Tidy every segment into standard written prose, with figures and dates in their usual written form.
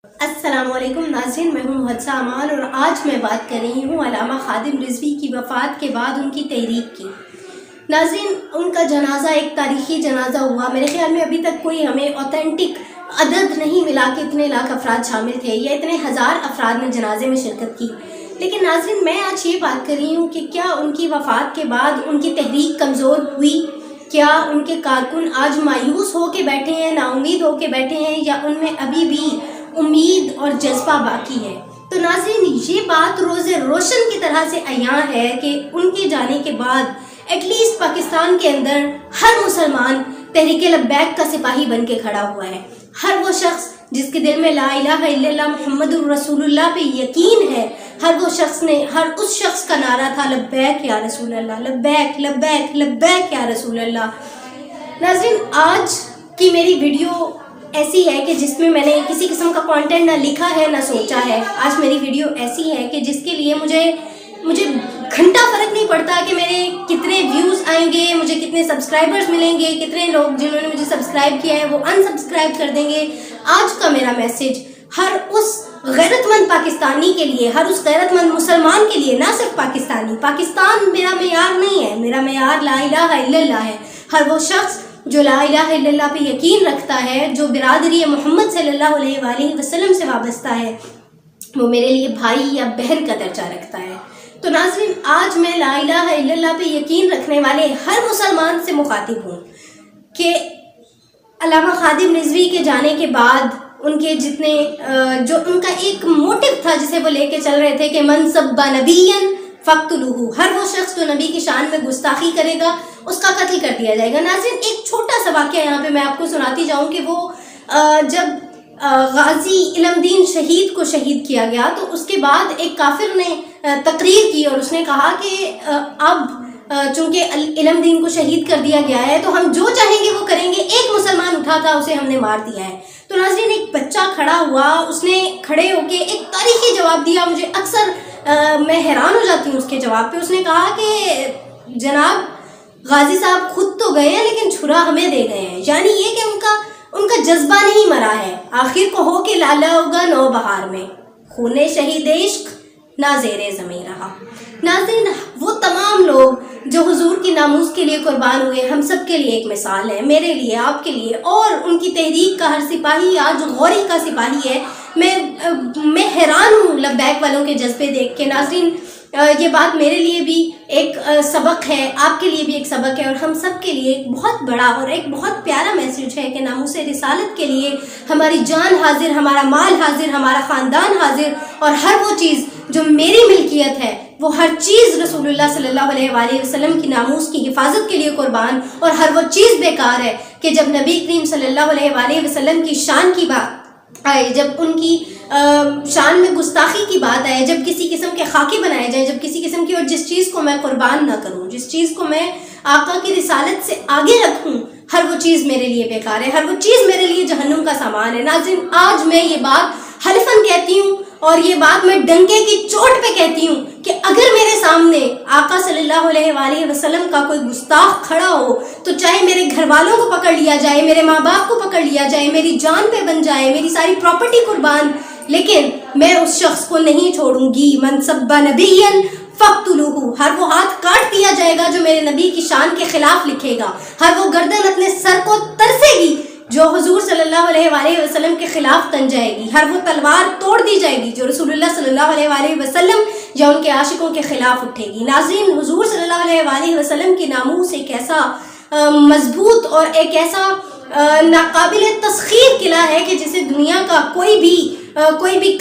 السلام علیکم ناظرین، میں ہوں محدثہ امان اور آج میں بات کر رہی ہوں علامہ خادم رضوی کی وفات کے بعد ان کی تحریک کی۔ ناظرین، ان کا جنازہ ایک تاریخی جنازہ ہوا۔ میرے خیال میں ابھی تک کوئی ہمیں اوتھینٹک عدد نہیں ملا کہ اتنے لاکھ افراد شامل تھے یا اتنے ہزار افراد نے جنازے میں شرکت کی۔ لیکن ناظرین، میں آج یہ بات کر رہی ہوں کہ کیا ان کی وفات کے بعد ان کی تحریک کمزور ہوئی؟ کیا ان کے کارکن آج مایوس ہو کے بیٹھے ہیں، نا امید ہو کے بیٹھے ہیں، یا ان میں ابھی بھی امید اور جذبہ باقی ہے؟ تو ناظرین، یہ بات روز روشن کی طرح سے عیاں ہے کہ ان کے جانے کے بعد ایٹ لیسٹ پاکستان کے اندر ہر مسلمان تحریک لبیک کا سپاہی بن کے کھڑا ہوا ہے۔ ہر وہ شخص جس کے دل میں لا الہ الا اللہ محمد الرسول اللہ پہ یقین ہے، ہر اس شخص کا نعرہ تھا لبیک یا رسول اللہ، لبیک لبیک لبیک یا رسول اللہ۔ ناظرین، آج کی میری ویڈیو ایسی ہے کہ جس میں نے کسی قسم کا کانٹینٹ نہ لکھا ہے نہ سوچا ہے۔ آج میری ویڈیو ایسی ہے کہ جس کے لیے مجھے گھنٹہ فرق نہیں پڑتا کہ میرے کتنے ویوز آئیں گے، مجھے کتنے سبسکرائبرز ملیں گے، کتنے لوگ جنہوں نے مجھے سبسکرائب کیا ہے وہ انسبسکرائب کر دیں گے۔ آج کا میرا میسیج ہر اس غیرت مند پاکستانی کے لیے، ہر اس غیرت مند مسلمان کے لیے، نہ صرف پاکستان میرا معیار نہیں ہے، میرا معیار لا الہ الا اللہ ہے۔ ہر وہ شخص جو لا الہ الا اللہ پہ یقین رکھتا ہے، جو برادری محمد صلی اللہ علیہ وآلہ وسلم سے وابستہ ہے، وہ میرے لیے بھائی یا بہن کا درجہ رکھتا ہے۔ تو ناظرین، آج میں لا الہ الا اللہ پہ یقین رکھنے والے ہر مسلمان سے مخاطب ہوں کہ علامہ خادم رضوی کے جانے کے بعد ان کے جتنے جو ان کا ایک موٹو تھا جسے وہ لے کے چل رہے تھے کہ من سب نبیا فاقتلوہ، ہر وہ شخص جو نبی کی شان میں گستاخی کرے گا اس کا قتل کر دیا جائے گا۔ ناظرین، ایک چھوٹا سا واقعہ یہاں پہ میں آپ کو سناتی جاؤں کہ وہ جب غازی علم دین شہید کو شہید کیا گیا تو اس کے بعد ایک کافر نے تقریر کی اور اس نے کہا کہ اب چونکہ علم دین کو شہید کر دیا گیا ہے تو ہم جو چاہیں گے وہ کریں گے، ایک مسلمان اٹھا تھا اسے ہم نے مار دیا ہے۔ تو ناظرین، ایک بچہ کھڑا ہوا، اس نے کھڑے ہو کے ایک تاریخی جواب دیا۔ مجھے اکثر میں حیران ہو جاتی ہوں اس کے جواب پہ۔ اس نے کہا کہ جناب غازی صاحب خود تو گئے ہیں لیکن چھرا ہمیں دے گئے ہیں، یعنی یہ کہ ان کا جذبہ نہیں مرا ہے۔ آخر کو ہو کے لالا ہوگا نو بہار میں، خون شہید عشق نہ زیر زمین رہا۔ ناظرین، وہ تمام لوگ جو حضور کی ناموس کے لیے قربان ہوئے ہم سب کے لیے ایک مثال ہے، میرے لیے، آپ کے لیے، اور ان کی تحریک کا ہر سپاہی آج غوری کا سپاہی ہے۔ میں حیران ہوں لبیک والوں کے جذبے دیکھ کے۔ ناظرین، یہ بات میرے لیے بھی ایک سبق ہے، آپ کے لیے بھی ایک سبق ہے، اور ہم سب کے لیے ایک بہت بڑا اور ایک بہت پیارا میسیج ہے کہ ناموس رسالت کے لیے ہماری جان حاضر، ہمارا مال حاضر، ہمارا خاندان حاضر، اور ہر وہ چیز جو میری ملکیت ہے وہ ہر چیز رسول اللہ صلی اللہ علیہ وآلہ وسلم کی ناموس کی حفاظت کے لیے قربان، اور ہر وہ چیز بیکار ہے کہ جب نبی کریم صلی اللہ علیہ وآلہ وسلم کی شان کی بات آئے، جب ان کی شان میں گستاخی کی بات آئے، جب کسی قسم کے خاکی بنائے جائیں، جب کسی قسم کی، اور جس چیز کو میں قربان نہ کروں، جس چیز کو میں آقا کی رسالت سے آگے رکھوں، ہر وہ چیز میرے لیے بیکار ہے، ہر وہ چیز میرے لیے جہنم کا سامان ہے۔ ناظرین، آج میں یہ بات حلفاً کہتی ہوں اور یہ بات میں ڈنکے کی چوٹ پہ کہتی ہوں کہ اگر میرے سامنے آقا صلی اللہ علیہ وآلہ وسلم کا کوئی گستاخ کھڑا ہو تو چاہے میرے گھر والوں کو پکڑ لیا جائے، میرے ماں باپ کو پکڑ لیا جائے، میری جان پہ بن جائے، میری ساری پراپرٹی قربان، لیکن میں اس شخص کو نہیں چھوڑوں گی۔ من سب نبیا فاقتلوہ، ہر وہ ہاتھ کاٹ دیا جائے گا جو میرے نبی کی شان کے خلاف لکھے گا، ہر وہ گردن اپنے سر کو ترسے گی جو حضور صلی اللہ علیہ وآلہ وسلم کے خلاف تن جائے گی، ہر وہ تلوار توڑ دی جائے گی جو رسول اللہ صلی اللہ علیہ وآلہ وسلم یا ان کے عاشقوں کے خلاف اٹھے گی۔ ناظرین، حضور صلی اللہ علیہ وآلہ وسلم کی ناموس ایک ایسا مضبوط اور ایک ایسا ناقابل تسخیر قلعہ ہے کہ جسے دنیا کا کوئی بھی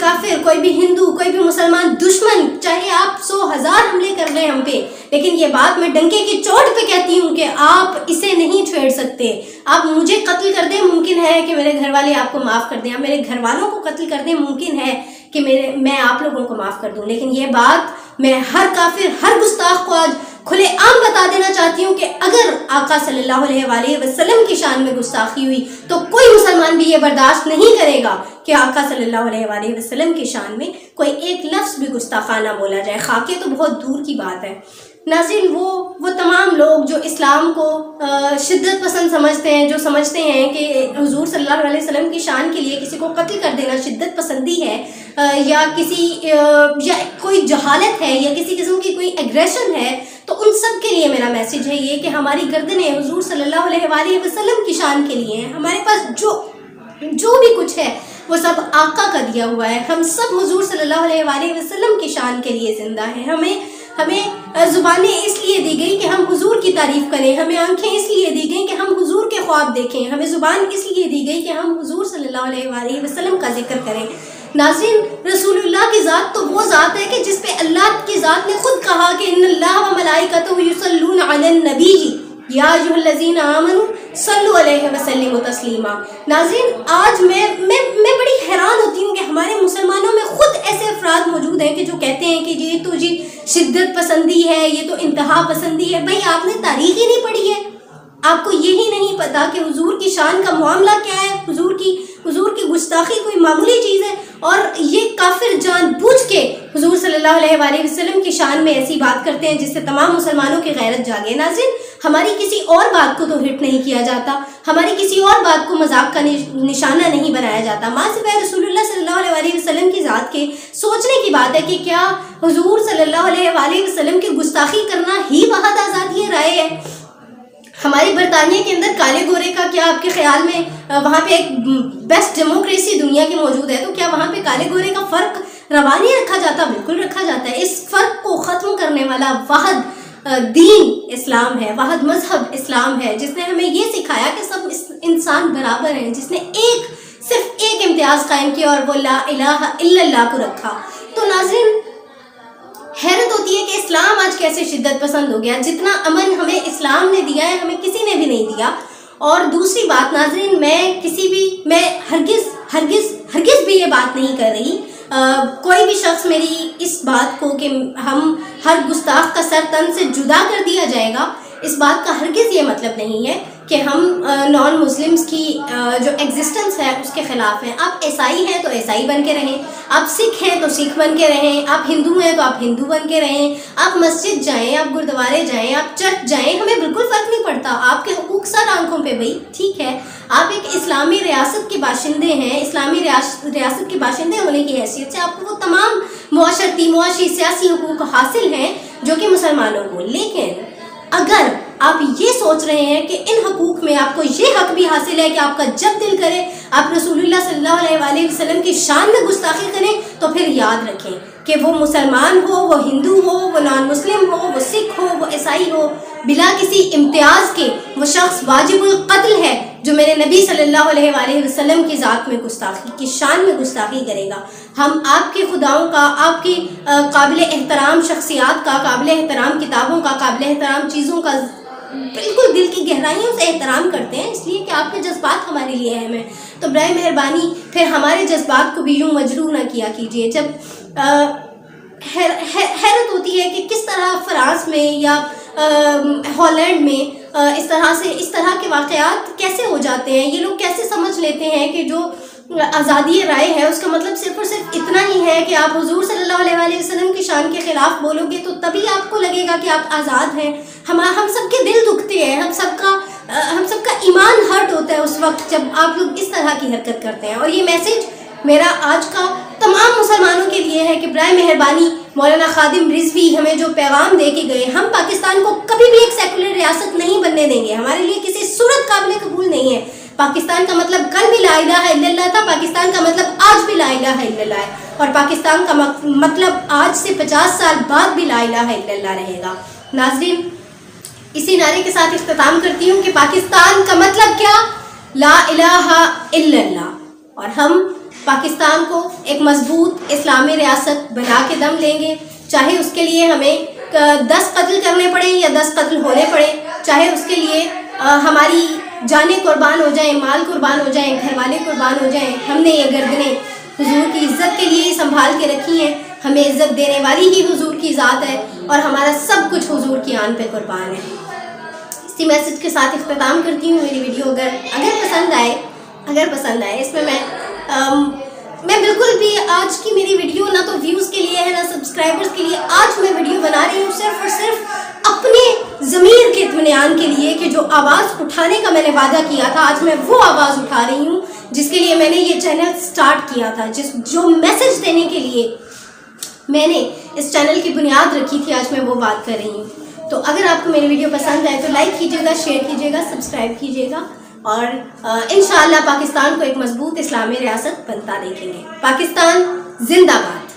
کافر، کوئی بھی ہندو، کوئی بھی مسلمان دشمن، چاہے آپ 100,000 حملے کر لیں ہم پہ، لیکن یہ بات میں ڈنکے کی چوٹ پہ کہتی ہوں کہ آپ اسے نہیں چھیڑ سکتے۔ آپ مجھے قتل کر دیں، ممکن ہے کہ میرے گھر والے آپ کو معاف کر دیں، آپ میرے گھر والوں کو قتل کر دیں، ممکن ہے کہ میں آپ لوگوں کو معاف کر دوں، لیکن یہ بات میں ہر کافر، ہر گستاخ کو آج کھلے عام بتا دینا چاہتی ہوں کہ اگر آقا صلی اللہ علیہ وآلہ وسلم کی شان میں گستاخی ہوئی تو کوئی مسلمان بھی یہ برداشت نہیں کرے گا کہ آقا صلی اللہ علیہ وآلہ وسلم کی شان میں کوئی ایک لفظ بھی گستاخانہ بولا جائے، خاکے تو بہت دور کی بات ہے۔ ناظرین وہ تمام لوگ جو اسلام کو شدت پسند سمجھتے ہیں، جو سمجھتے ہیں کہ حضور صلی اللہ علیہ وسلم کی شان کے لیے کسی کو قتل کر دینا شدت پسندی ہے، یا کوئی جہالت ہے، یا کسی قسم کی کوئی ایگریشن ہے، تو ان سب کے لیے میرا میسیج ہے یہ کہ ہماری گردنیں حضور صلی اللہ علیہ وآلہ وسلم کی شان کے لیے ہیں۔ ہمارے پاس جو بھی کچھ ہے وہ سب آقا کا دیا ہوا ہے۔ ہم سب حضور صلی اللہ علیہ وآلہ وسلم کی شان کے لیے زندہ ہیں۔ ہمیں زبانیں اس لیے دی گئی کہ ہم حضور کی تعریف کریں، ہمیں آنکھیں اس لیے دی گئی کہ ہم حضور کے خواب دیکھیں، ہمیں زبان اس لیے دی گئی کہ ہم حضور صلی اللہ علیہ وآلہ وسلم کا ذکر کریں۔ ناظرین، رسول اللہ کی ذات تو وہ ذات ہے کہ جس پہ اللہ کی ذات نے خود کہا کہ ان اللہ و ملائکتہ یصلون علی النبی یا ایھا الذین آمنوا صلوا علیہ وسلموا تسلیما۔ ناظرین، آج میں بڑی حیران ہوتی ہوں کہ ہمارے مسلمانوں میں خود ایسے افراد موجود ہیں کہ جو کہتے ہیں کہ یہ تو شدت پسندی ہے، یہ تو انتہا پسندی ہے۔ بھائی، آپ نے تاریخ ہی نہیں پڑھی ہے، آپ کو یہی نہیں پتا کہ حضور کی شان کا معاملہ کیا ہے، حضور کی گستاخی کوئی معمولی چیز ہے، اور یہ کافر جان بوجھ کے حضور صلی اللہ علیہ وآلہ وسلم کی شان میں ایسی بات کرتے ہیں جس سے تمام مسلمانوں کی غیرت جاگے۔ ناظرین، ہماری کسی اور بات کو تو ہٹ نہیں کیا جاتا، ہماری کسی اور بات کو مذاق کا نشانہ نہیں بنایا جاتا، ماں سوائے رسول اللہ صلی اللہ علیہ وآلہ وسلم کی ذات کے سوچنے کی بات ہے کہ کیا حضور صلی اللہ علیہ وآلہ وسلم کی گستاخی کرنا ہی بہت آزادی رائے ہے؟ ہماری برطانیہ کے اندر کالے گورے کا کیا آپ کے خیال میں وہاں پہ ایک بیسٹ ڈیموکریسی دنیا کی موجود ہے، تو کیا وہاں پہ کالے گورے کا فرق روا نہیں رکھا جاتا؟ بالکل رکھا جاتا ہے۔ اس فرق کو ختم کرنے والا واحد دین اسلام ہے، واحد مذہب اسلام ہے، جس نے ہمیں یہ سکھایا کہ سب انسان برابر ہیں، جس نے صرف ایک امتیاز قائم کیا اور وہ لا الہ الا اللہ کو رکھا۔ تو ناظرین، حیرت ہوتی ہے کہ اسلام آج کیسے شدت پسند ہو گیا۔ جتنا امن ہمیں اسلام نے دیا ہے ہمیں کسی نے بھی نہیں دیا۔ اور دوسری بات ناظرین، میں ہرگز بھی یہ بات نہیں کر رہی، کوئی بھی شخص میری اس بات کو کہ ہم ہر گستاخ کا سر تن سے جدا کر دیا جائے گا، اس بات کا ہرگز یہ مطلب نہیں ہے کہ ہم نان مسلمز کی جو ایگزسٹنس ہے اس کے خلاف ہیں۔ آپ عیسائی ہیں تو عیسائی بن کے رہیں، آپ سکھ ہیں تو سکھ بن کے رہیں، آپ ہندو ہیں تو آپ ہندو بن کے رہیں، آپ مسجد جائیں، آپ گردوارے جائیں، آپ چرچ جائیں، ہمیں بالکل فرق نہیں پڑتا۔ آپ کے حقوق سر آنکھوں پہ بھائی، ٹھیک ہے، آپ ایک اسلامی ریاست کے باشندے ہیں، اسلامی ریاست کے باشندے ہونے کی حیثیت سے آپ کو وہ تمام معاشی سیاسی حقوق حاصل ہیں جو کہ مسلمانوں کو۔ لیکن اگر آپ یہ سوچ رہے ہیں کہ ان حقوق میں آپ کو یہ حق بھی حاصل ہے کہ آپ کا جب دل کرے آپ رسول اللہ صلی اللہ علیہ وآلہ وسلم کی شان میں گستاخی کریں، تو پھر یاد رکھیں کہ وہ مسلمان ہو، وہ ہندو ہو، وہ نان مسلم ہو، وہ سکھ ہو، وہ عیسائی ہو، بلا کسی امتیاز کے وہ شخص واجب القتل ہے جو میرے نبی صلی اللہ علیہ وآلہ وسلم کی ذات میں گستاخی کی شان میں گستاخی کرے گا۔ ہم آپ کے خداؤں کا، آپ کی قابل احترام شخصیات کا، قابل احترام کتابوں کا، قابل احترام چیزوں کا بالکل دل کی گہرائیوں سے احترام کرتے ہیں، اس لیے کہ آپ کے جذبات ہمارے لیے اہم ہیں۔ تو برائے مہربانی پھر ہمارے جذبات کو بھی یوں مجروح نہ کیا کیجیے۔ جب حیرت ہوتی ہے کہ کس طرح فرانس میں یا ہالینڈ میں اس طرح کے واقعات کیسے ہو جاتے ہیں، یہ لوگ کیسے سمجھ لیتے ہیں کہ جو آزادی رائے ہے اس کا مطلب صرف اور صرف اتنا ہی ہے کہ آپ حضور صلی اللہ علیہ وآلہ وسلم کی شان کے خلاف بولو گے تو تبھی آپ کو لگے گا کہ آپ آزاد ہیں۔ ہم سب کے دل دکھتے ہیں، ہم سب کا ایمان ہرٹ ہوتا ہے اس وقت جب آپ لوگ اس طرح کی حرکت کرتے ہیں۔ اور یہ میسج میرا آج کا تمام مسلمانوں کے لیے ہے کہ برائے مہربانی مولانا خادم رضوی ہمیں جو پیغام دے کے گئے، ہم پاکستان کو کبھی بھی ایک سیکولر ریاست نہیں بننے دیں گے، ہمارے لیے کسی صورت قابل قبول نہیں ہے۔ پاکستان کا مطلب کل بھی لا الہ الا اللہ تھا، پاکستان کا مطلب آج بھی لا الہ الا اللہ ہے، اور پاکستان کا مطلب آج سے 50 سال بعد بھی لا الہ الا اللہ رہے گا۔ ناظرین، اسی نعرے کے ساتھ اختتام کرتی ہوں کہ پاکستان کا مطلب کیا؟ لا الہ الا اللہ، اور ہم پاکستان کو ایک مضبوط اسلامی ریاست بنا کے دم لیں گے، چاہے اس کے لیے ہمیں 10 قتل کرنے پڑیں یا 10 قتل ہونے پڑیں، چاہے اس کے لیے ہماری جانیں قربان ہو جائیں، مال قربان ہو جائیں، گھر والے قربان ہو جائیں۔ ہم نے یہ گردنیں حضور کی عزت کے لیے ہی سنبھال کے رکھی ہیں، ہمیں عزت دینے والی ہی حضور کی ذات ہے، اور ہمارا سب کچھ حضور کی آن پہ قربان ہے۔ اسی میسج کے ساتھ اختتام کرتی ہوں۔ میری ویڈیو اگر پسند آئے اس میں میں میں بالکل بھی آج کی میری ویڈیو نہ تو ویوز کے لیے ہے نہ سبسکرائبرز کے لیے. آج میں ویڈیو بنا رہی ہوں صرف اور صرف اپنے ضمیر کے اطمینان کے لیے کہ جو آواز اٹھانے کا میں نے وعدہ کیا تھا آج میں وہ آواز اٹھا رہی ہوں جس کے لیے میں نے یہ چینل سٹارٹ کیا تھا, جو میسج دینے کے لیے میں نے اس چینل کی بنیاد رکھی تھی آج میں وہ بات کر رہی ہوں. تو اگر آپ کو میری ویڈیو پسند آئے تو لائک کیجیے گا, شیئر کیجیے گا, سبسکرائب کیجیے گا اور انشاءاللہ پاکستان کو ایک مضبوط اسلامی ریاست بنتا دیکھیں گے. پاکستان زندہ باد.